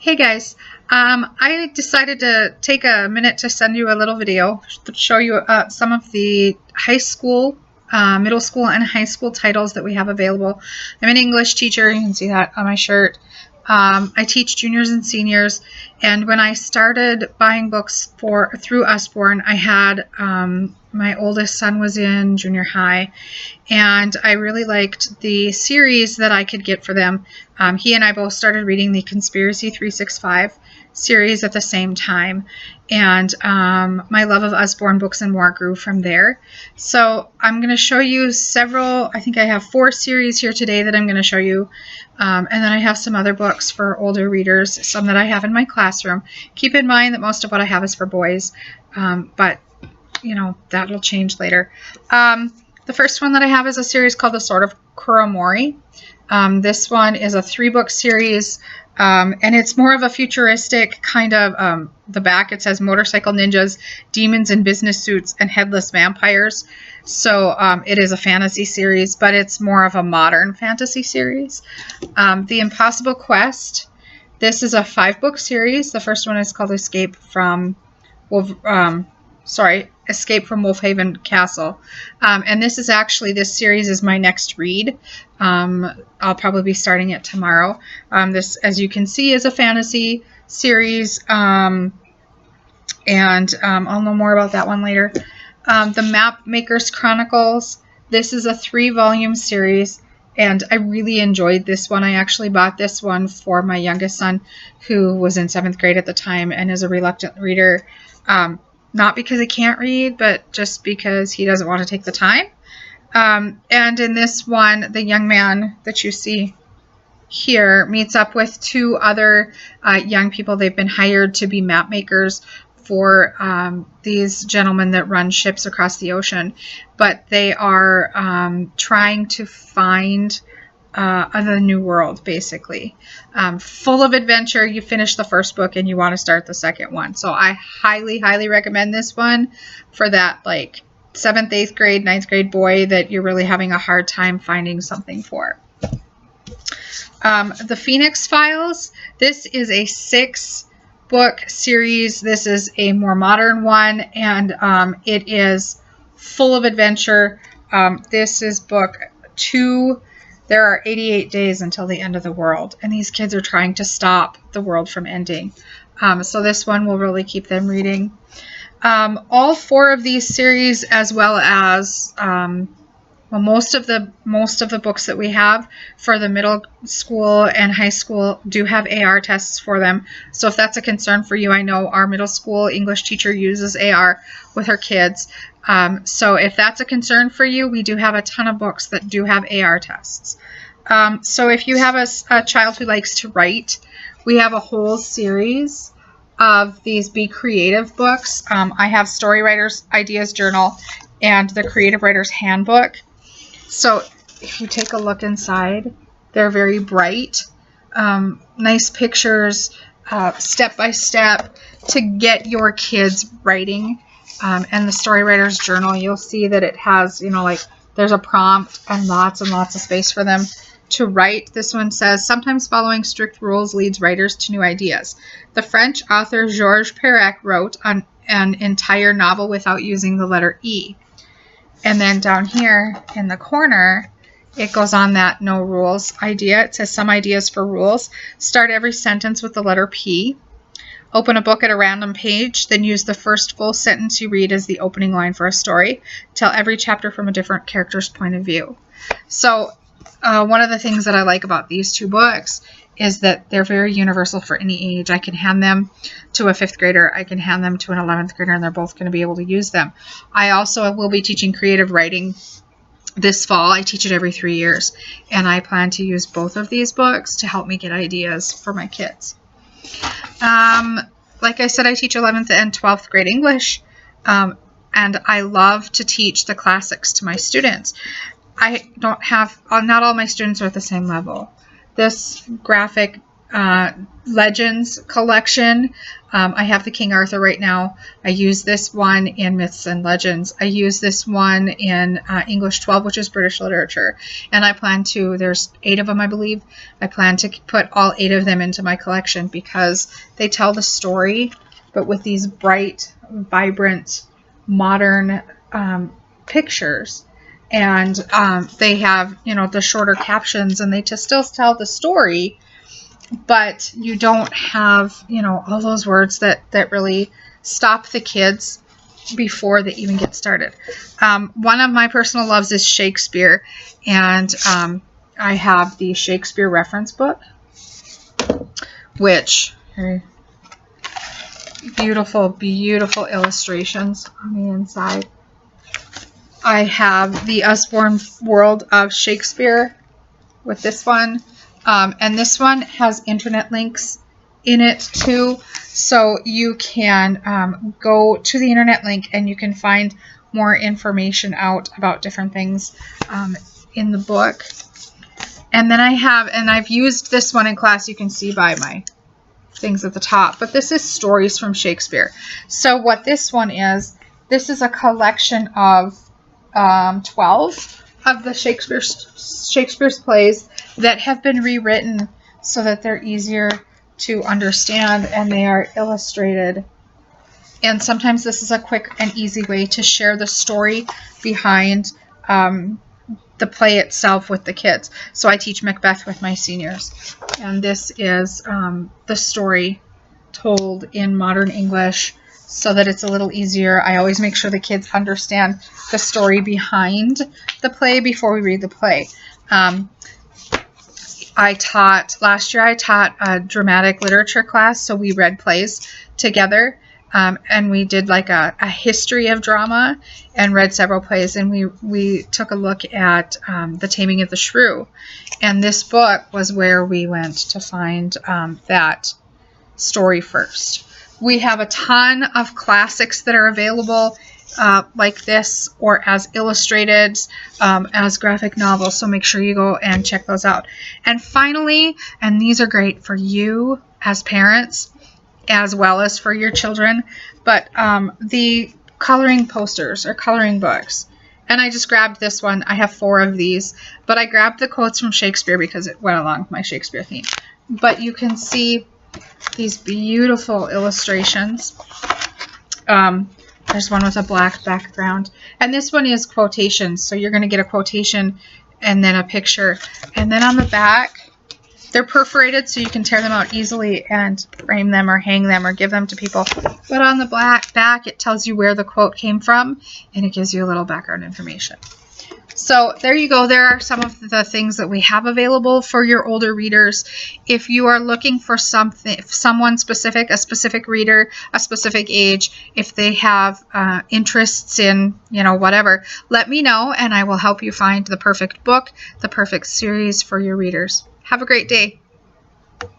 Hey guys, I decided to take a minute to send you a little video to show you some of the high school, middle school, and high school titles that we have available. I'm an English teacher. You can see that on my shirt. I teach juniors and seniors, and when I started buying books through Usborne, I had my oldest son was in junior high, and I really liked the series that I could get for them. He and I both started reading the Conspiracy 365 series at the same time, and my love of Usborne Books and More grew from there. So I'm going to show you several. I think I have 4 series here today that I'm going to show you, and then I have some other books for older readers, some that I have in my classroom. Keep in mind that most of what I have is for boys, but you know, that'll change later. The first one that I have is a series called The Sword of Kuromori. This one is a 3-book series, and it's more of a futuristic kind of, the back it says motorcycle ninjas, demons in business suits, and headless vampires. So it is a fantasy series, but it's more of a modern fantasy series. The Impossible Quest. This is a 5-book series. The first one is called Escape from Wolfhaven Castle. And this series is my next read. I'll probably be starting it tomorrow. This, as you can see, is a fantasy series. And I'll know more about that one later. The Map Maker's Chronicles. This is a 3-volume series, and I really enjoyed this one. I actually bought this one for my youngest son, who was in 7th grade at the time and is a reluctant reader. Not because he can't read, but just because he doesn't want to take the time. And in this one, the young man that you see here meets up with 2 other young people. They've been hired to be map makers for these gentlemen that run ships across the ocean. But they are trying to find the new world, basically. Full of adventure. You finish the first book and you want to start the second one. So I highly, highly recommend this one for that, like, 7th, 8th grade, 9th grade boy that you're really having a hard time finding something for. The Phoenix Files. This is a 6-book series. This is a more modern one, and it is full of adventure. This is book 2. There are 88 days until the end of the world, and these kids are trying to stop the world from ending. So this one will really keep them reading. All 4 of these series, as well as most of the books that we have for the middle school and high school do have AR tests for them. So if that's a concern for you, I know our middle school English teacher uses AR with her kids. So if that's a concern for you, we do have a ton of books that do have AR tests. So if you have a child who likes to write, we have a whole series of these Be Creative books. I have Story Writer's Ideas Journal and the Creative Writer's Handbook. So if you take a look inside, they're very bright, nice pictures, step by step to get your kids writing. And the Story Writer's Journal, you'll see that it has, like, there's a prompt and lots of space for them to write. This one says, sometimes following strict rules leads writers to new ideas. The French author Georges Perec wrote an entire novel without using the letter E. And then down here in the corner, it goes on that no rules idea. It says some ideas for rules. Start every sentence with the letter P. Open a book at a random page, then use the first full sentence you read as the opening line for a story. Tell every chapter from a different character's point of view. So one of the things that I like about these 2 books is that they're very universal for any age. I can hand them to a 5th grader. I can hand them to an 11th grader, and they're both going to be able to use them. I also will be teaching creative writing this fall. I teach it every 3 years, and I plan to use both of these books to help me get ideas for my kids. Like I said, I teach 11th and 12th grade English, and I love to teach the classics to my students. I don't have, not all my students are at the same level. This graphic Legends collection. I have the King Arthur right now. I use this one in Myths and Legends. I use this one in English 12, which is British literature. And I plan to, there's 8 of them, I believe. I plan to put all 8 of them into my collection because they tell the story, but with these bright, vibrant, modern pictures. And they have, you know, the shorter captions, and they just still tell the story, but you don't have, you know, all those words that really stop the kids before they even get started. One of my personal loves is Shakespeare, and I have the Shakespeare reference book, which beautiful, beautiful illustrations on the inside. I have the Usborne World of Shakespeare with this one. And this one has internet links in it too. So you can go to the internet link and you can find more information out about different things in the book. And then I've used this one in class. You can see by my things at the top. But this is Stories from Shakespeare. So what this one is, this is a collection of 12 of the Shakespeare's plays that have been rewritten so that they're easier to understand, and they are illustrated. And sometimes this is a quick and easy way to share the story behind the play itself with the kids. So I teach Macbeth with my seniors, and this is the story told in modern English so that it's a little easier. I always make sure the kids understand the story behind the play before we read the play. Last year I taught a dramatic literature class, so we read plays together, and we did like a history of drama and read several plays, and we took a look at The Taming of the Shrew, and this book was where we went to find that story first. We have a ton of classics that are available like this, or as illustrated, as graphic novels, so make sure you go and check those out. And finally, and these are great for you as parents as well as for your children, but the coloring posters or coloring books. And I just grabbed this one. I have 4 of these, but I grabbed the quotes from Shakespeare because it went along with my Shakespeare theme. But you can see these beautiful illustrations. There's one with a black background, and this one is quotations, so you're going to get a quotation and then a picture, and then on the back they're perforated so you can tear them out easily and frame them or hang them or give them to people. But on the back it tells you where the quote came from, and it gives you a little background information. So there you go. There are some of the things that we have available for your older readers. If you are looking for someone specific, a specific reader, a specific age, if they have interests in, you know, whatever, let me know and I will help you find the perfect book, the perfect series for your readers. Have a great day.